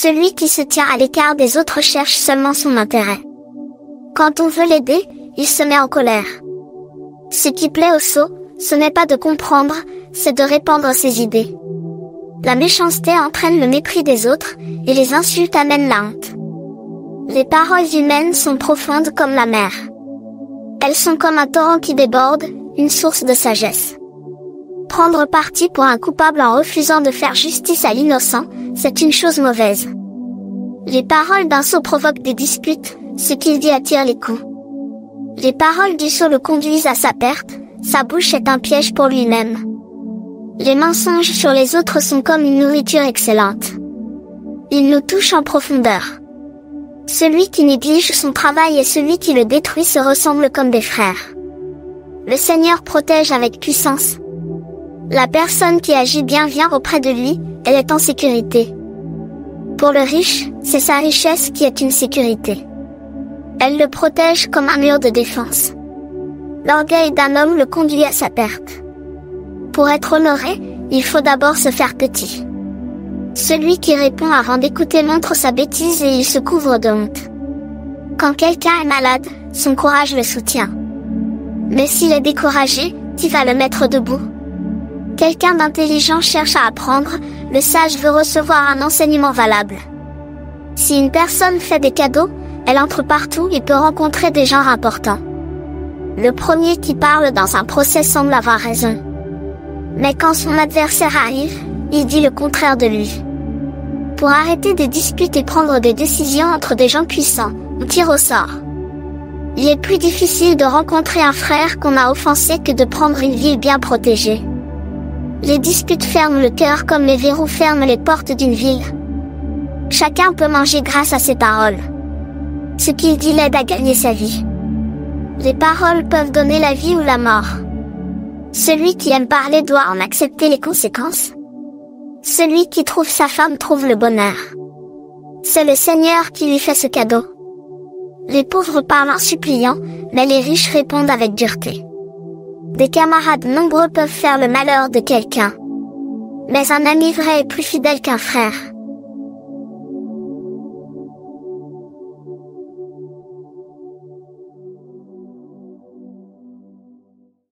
Celui qui se tient à l'écart des autres cherche seulement son intérêt. Quand on veut l'aider, il se met en colère. Ce qui plaît au sot, ce n'est pas de comprendre, c'est de répandre ses idées. La méchanceté entraîne le mépris des autres, et les insultes amènent la honte. Les paroles humaines sont profondes comme la mer. Elles sont comme un torrent qui déborde, une source de sagesse. Prendre parti pour un coupable en refusant de faire justice à l'innocent, c'est une chose mauvaise. Les paroles d'un sot provoquent des disputes, ce qu'il dit attire les coups. Les paroles du sot le conduisent à sa perte, sa bouche est un piège pour lui-même. Les mensonges sur les autres sont comme une nourriture excellente. Ils nous touchent en profondeur. Celui qui néglige son travail et celui qui le détruit se ressemblent comme des frères. Le Seigneur protège avec puissance. La personne qui agit bien vient auprès de lui, elle est en sécurité. Pour le riche, c'est sa richesse qui est une sécurité. Elle le protège comme un mur de défense. L'orgueil d'un homme le conduit à sa perte. Pour être honoré, il faut d'abord se faire petit. Celui qui répond avant d'écouter montre sa bêtise et il se couvre de honte. Quand quelqu'un est malade, son courage le soutient. Mais s'il est découragé, qui va le mettre debout? Quelqu'un d'intelligent cherche à apprendre, le sage veut recevoir un enseignement valable. Si une personne fait des cadeaux, elle entre partout et peut rencontrer des gens importants. Le premier qui parle dans un procès semble avoir raison. Mais quand son adversaire arrive, il dit le contraire de lui. Pour arrêter des disputes et prendre des décisions entre des gens puissants, on tire au sort. Il est plus difficile de rencontrer un frère qu'on a offensé que de prendre une ville bien protégée. Les disputes ferment le cœur comme les verrous ferment les portes d'une ville. Chacun peut manger grâce à ses paroles. Ce qu'il dit l'aide à gagner sa vie. Les paroles peuvent donner la vie ou la mort. Celui qui aime parler doit en accepter les conséquences. Celui qui trouve sa femme trouve le bonheur. C'est le Seigneur qui lui fait ce cadeau. Les pauvres parlent en suppliant, mais les riches répondent avec dureté. Des camarades nombreux peuvent faire le malheur de quelqu'un. Mais un ami vrai est plus fidèle qu'un frère.